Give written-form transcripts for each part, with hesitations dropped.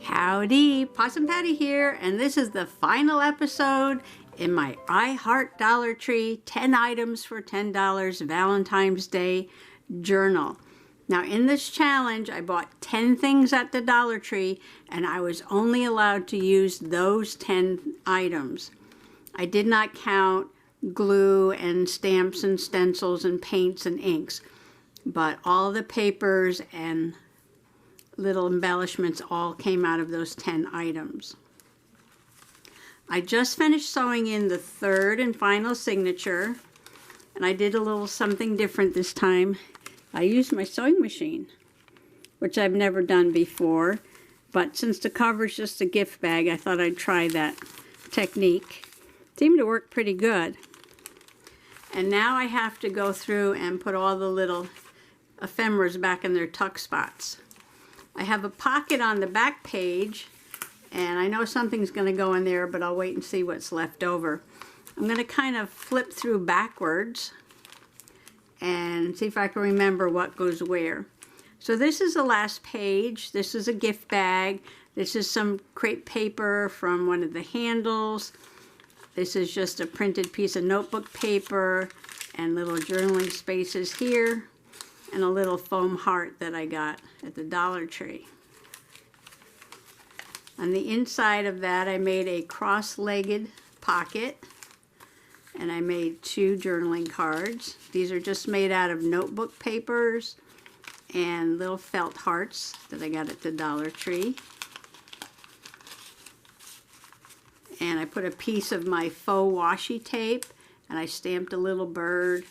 Howdy, Possum Patty here, and this is the final episode in my I Heart Dollar Tree 10 items for $10 Valentine's Day journal. Now in this challenge, I bought 10 things at the Dollar Tree, and I was only allowed to use those 10 items. I did not count glue and stamps and stencils and paints and inks, but all the papers and little embellishments all came out of those 10 items. I just finished sewing in the third and final signature, and I did a little something different this time. I used my sewing machine, which I've never done before, but since the cover is just a gift bag, I thought I'd try that technique. It seemed to work pretty good. And now I have to go through and put all the little ephemeras back in their tuck spots. I have a pocket on the back page, and I know something's going to go in there, but I'll wait and see what's left over. I'm going to kind of flip through backwards and see if I can remember what goes where. So this is the last page. This is a gift bag. This is some crepe paper from one of the handles. This is just a printed piece of notebook paper and little journaling spaces here, and a little foam heart that I got at the Dollar Tree. On the inside of that, I made a cross-legged pocket, and I made 2 journaling cards. These are just made out of notebook papers and little felt hearts that I got at the Dollar Tree. And I put a piece of my faux washi tape, and I stamped a little bird.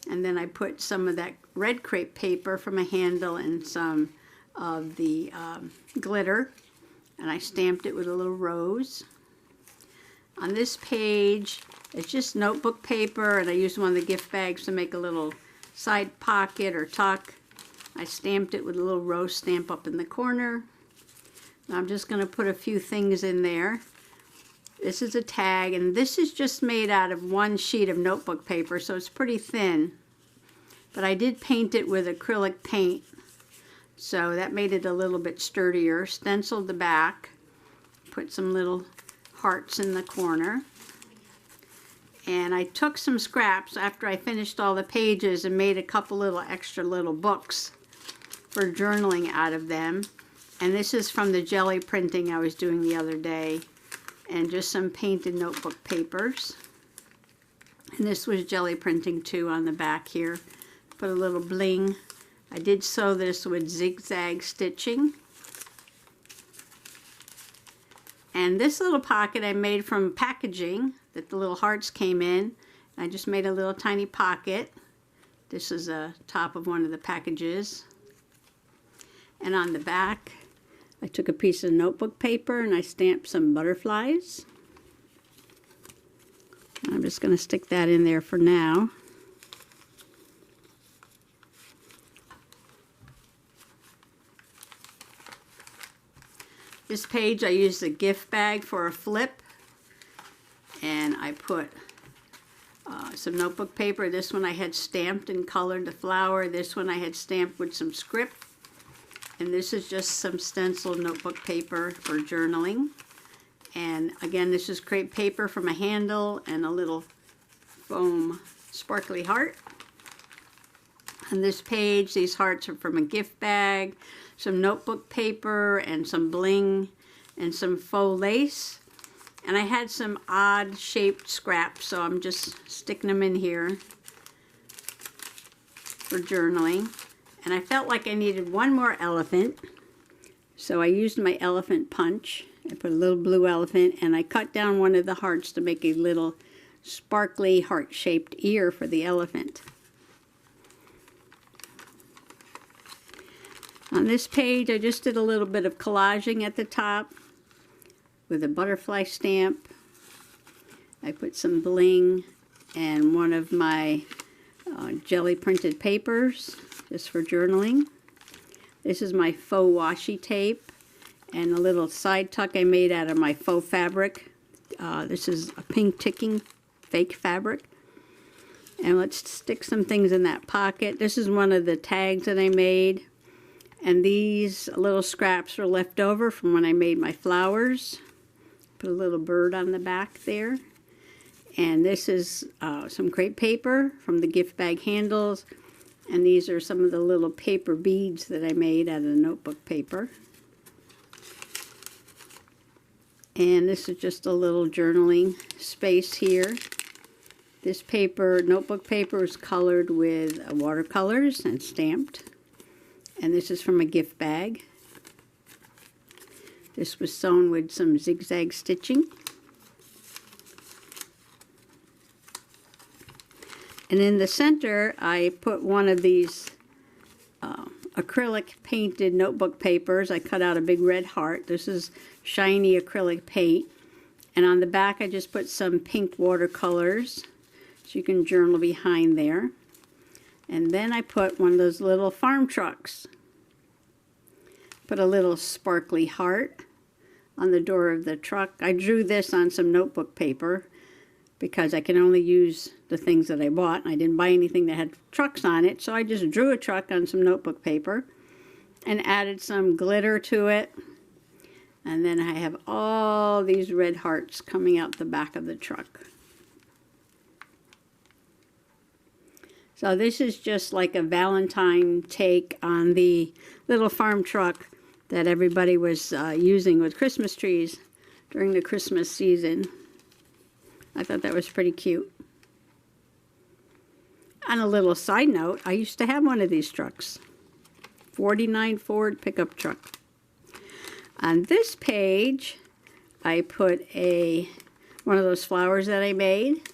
And then I put some of that red crepe paper from a handle and some of the glitter, and I stamped it with a little rose. On this page, it's just notebook paper, and I used one of the gift bags to make a little side pocket or tuck. I stamped it with a little rose stamp up in the corner. Now I'm just going to put a few things in there. This is a tag, and this is just made out of one sheet of notebook paper, so it's pretty thin. But I did paint it with acrylic paint, so that made it a little bit sturdier. Stenciled the back, put some little hearts in the corner. And I took some scraps after I finished all the pages and made a couple little extra little books for journaling out of them. And this is from the jelly printing I was doing the other day. And just some painted notebook papers. And this was jelly printing too on the back here. Put a little bling. I did sew this with zigzag stitching. And this little pocket I made from packaging that the little hearts came in. I just made a little tiny pocket. This is the top of one of the packages. And on the back, I took a piece of notebook paper and I stamped some butterflies. I'm just going to stick that in there for now. This page I used a gift bag for a flip, and I put some notebook paper. This one I had stamped and colored the flower. This one I had stamped with some script. And this is just some stenciled notebook paper for journaling. And again, this is crepe paper from a handle and a little foam sparkly heart. On this page, these hearts are from a gift bag, some notebook paper and some bling and some faux lace. And I had some odd shaped scraps, so I'm just sticking them in here for journaling. And I felt like I needed one more elephant, so I used my elephant punch. I put a little blue elephant, and I cut down one of the hearts to make a little sparkly heart-shaped ear for the elephant. On this page, I just did a little bit of collaging at the top with a butterfly stamp. I put some bling and one of my jelly printed papers just for journaling. This is my faux washi tape and a little side tuck I made out of my faux fabric. This is a pink ticking fake fabric. And let's stick some things in that pocket. This is one of the tags that I made. And these little scraps were left over from when I made my flowers. Put a little bird on the back there. And this is some crepe paper from the gift bag handles. And these are some of the little paper beads that I made out of notebook paper. And this is just a little journaling space here. This paper, notebook paper, is colored with watercolors and stamped. And this is from a gift bag. This was sewn with some zigzag stitching. And in the center, I put one of these acrylic painted notebook papers. I cut out a big red heart. This is shiny acrylic paint. And on the back, I just put some pink watercolors, so you can journal behind there. And then I put one of those little farm trucks. Put a little sparkly heart on the door of the truck. I drew this on some notebook paper because I can only use the things that I bought. I didn't buy anything that had trucks on it, so I just drew a truck on some notebook paper and added some glitter to it. And then I have all these red hearts coming out the back of the truck. So this is just like a Valentine take on the little farm truck that everybody was using with Christmas trees during the Christmas season. I thought that was pretty cute. On a little side note, I used to have one of these trucks. 49 Ford pickup truck. On this page, I put one of those flowers that I made.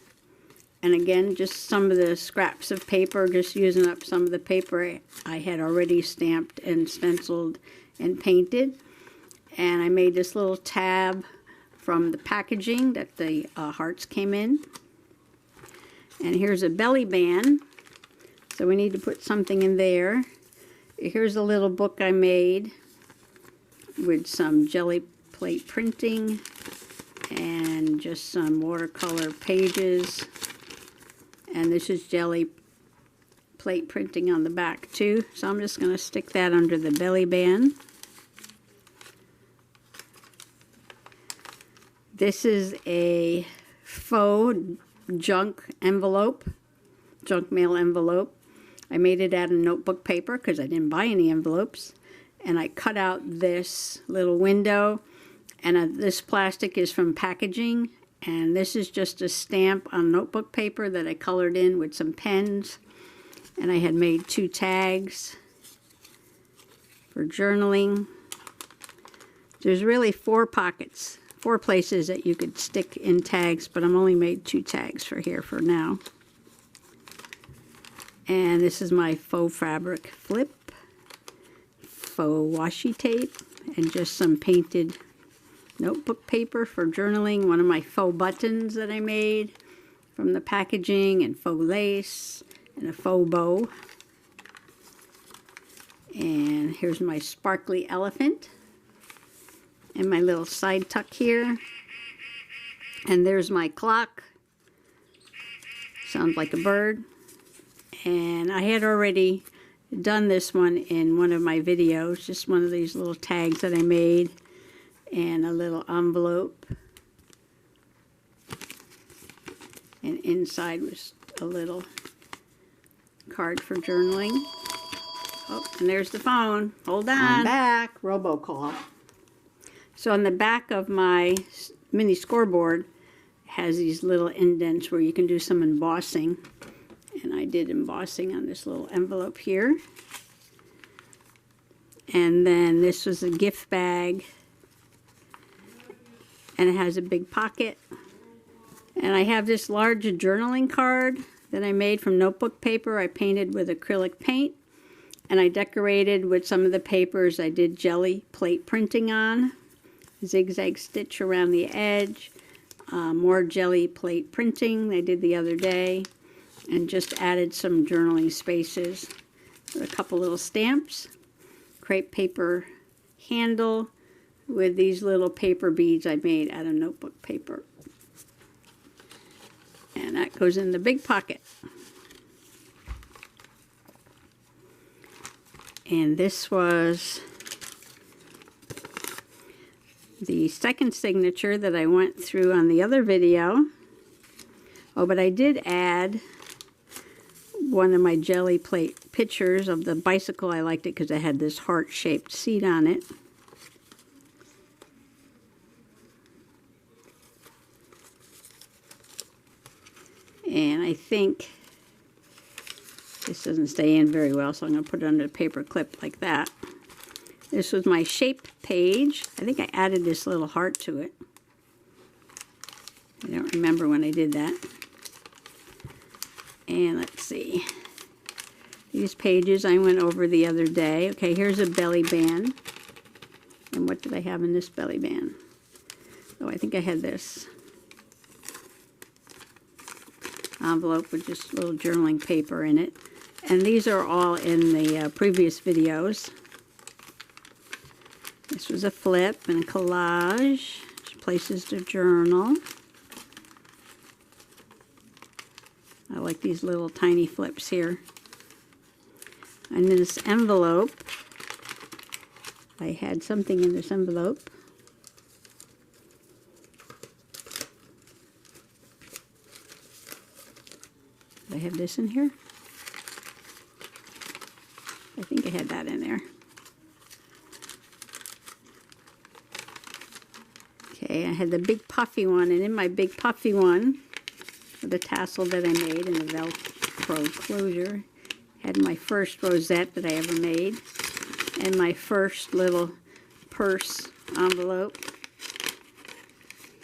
And again, just some of the scraps of paper, just using up some of the paper I had already stamped and stenciled and painted. And I made this little tab from the packaging that the hearts came in. And here's a belly band, so we need to put something in there. Here's a little book I made with some jelly plate printing and just some watercolor pages. And this is jelly plate printing on the back too, so I'm just going to stick that under the belly band. This is a faux junk mail envelope. I made it out of notebook paper because I didn't buy any envelopes. And I cut out this little window. And this plastic is from packaging. And this is just a stamp on notebook paper that I colored in with some pens. And I had made 2 tags for journaling. There's really 4 pockets. 4 places that you could stick in tags, but I'm only made 2 tags for here for now. And this is my faux fabric flip, faux washi tape, and just some painted notebook paper for journaling. One of my faux buttons that I made from the packaging, and faux lace, and a faux bow. And here's my sparkly elephant. And my little side tuck here. And there's my clock. Sounds like a bird. And I had already done this one in one of my videos. Just one of these little tags that I made. And a little envelope. And inside was a little card for journaling. Oh, and there's the phone. Hold on. I'm back. Robocall. So on the back of my mini scoreboard has these little indents where you can do some embossing. And I did embossing on this little envelope here. And then this was a gift bag. And it has a big pocket. And I have this large journaling card that I made from notebook paper. I painted with acrylic paint. And I decorated with some of the papers I did jelly plate printing on. Zigzag stitch around the edge, more jelly plate printing I did the other day, and just added some journaling spaces with a couple little stamps, crepe paper handle with these little paper beads I made out of notebook paper. And that goes in the big pocket. And this was the second signature that I went through on the other video. Oh, but I did add one of my jelly plate pictures of the bicycle. I liked it because it had this heart-shaped seat on it. And I think this doesn't stay in very well, so I'm going to put it under the paper clip like that. This was my shape page. I think I added this little heart to it. I don't remember when I did that. And let's see. These pages I went over the other day. Okay, here's a belly band. And what did I have in this belly band? Oh, I think I had this envelope with just little journaling paper in it. And these are all in the previous videos. This was a flip and a collage. Places to journal. I like these little tiny flips here. And in this envelope, I had something in this envelope. I have this in here. I think I had that in there. Okay, I had the big puffy one, and in my big puffy one, with the tassel that I made and the Velcro closure, had my first rosette that I ever made, and my first little purse envelope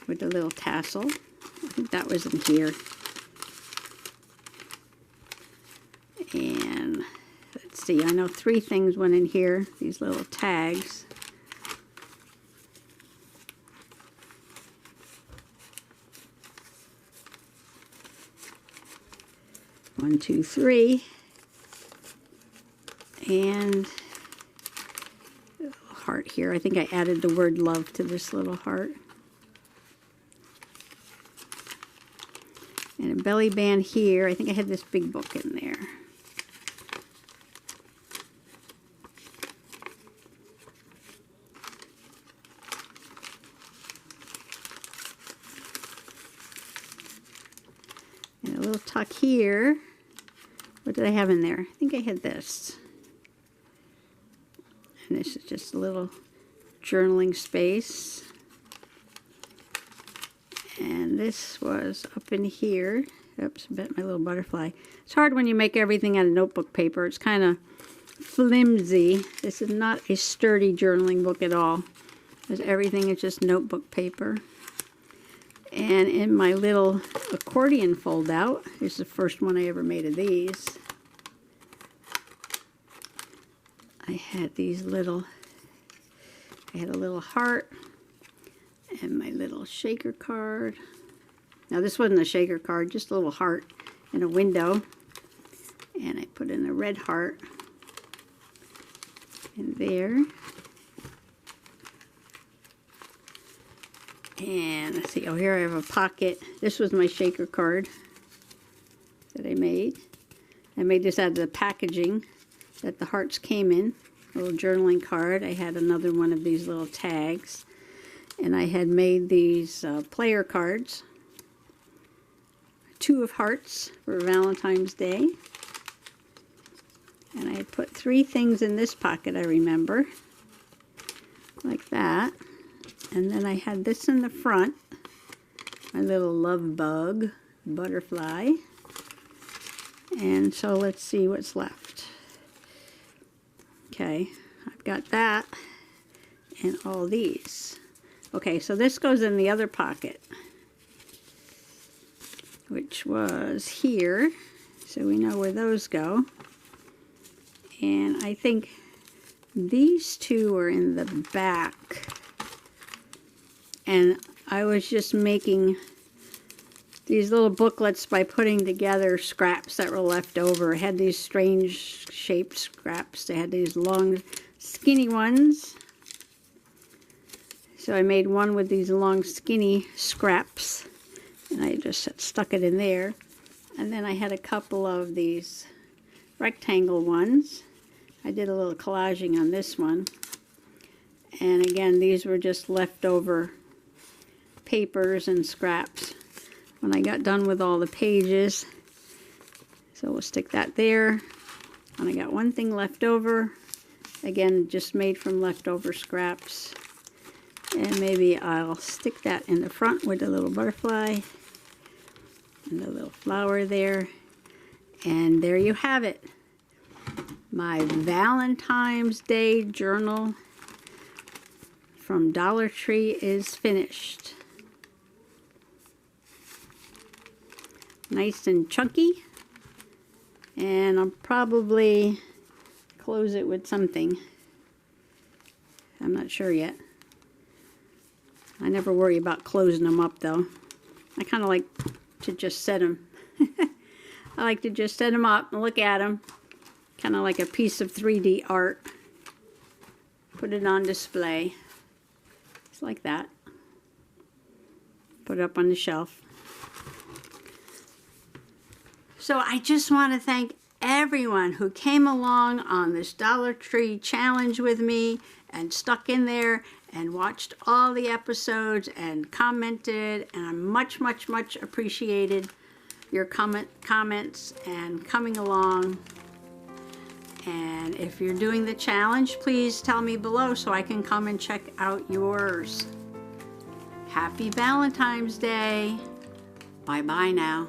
with the little tassel. I think that was in here. And let's see, I know 3 things went in here, these little tags. One, two, three. And a little heart here. I think I added the word love to this little heart. And a belly band here. I think I had this big book in there. And a little tuck here. What did I have in there? I think I had this. And this is just a little journaling space. And this was up in here. Oops, I bet my little butterfly. It's hard when you make everything out of notebook paper. It's kind of flimsy. This is not a sturdy journaling book at all, because everything is just notebook paper. And in my little accordion fold out, this is the first one I ever made of these. I had these little, I had a little heart and my little shaker card. Now this wasn't a shaker card, just a little heart and a window. And I put in a red heart in there. And let's see, oh, here I have a pocket. This was my shaker card that I made. I made this out of the packaging that the hearts came in. A little journaling card. I had another one of these little tags. And I had made these player cards. 2 of hearts for Valentine's Day. And I had put 3 things in this pocket, I remember. Like that. And then I had this in the front, my little love bug, butterfly. And so let's see what's left. Okay, I've got that and all these. Okay, so this goes in the other pocket, which was here. So we know where those go. And I think these 2 are in the back. And I was just making these little booklets by putting together scraps that were left over. I had these strange shaped scraps. They had these long, skinny ones. So I made one with these long, skinny scraps. And I just stuck it in there. And then I had a couple of these rectangle ones. I did a little collaging on this one. And again, these were just leftover papers and scraps when I got done with all the pages. So we'll stick that there. And I got one thing left over. Again, just made from leftover scraps. And maybe I'll stick that in the front with a little butterfly and a little flower there. And there you have it. My Valentine's Day journal from Dollar Tree is finished. Nice and chunky. And I'll probably close it with something. I'm not sure yet. I never worry about closing them up though. I kind of like to just set them. I like to just set them up and look at them. Kind of like a piece of 3D art. Put it on display. It's like that. Put it up on the shelf. So I just want to thank everyone who came along on this Dollar Tree challenge with me and stuck in there and watched all the episodes and commented, and I much appreciated your comments and coming along. And if you're doing the challenge, please tell me below so I can come and check out yours. Happy Valentine's Day. Bye-bye now.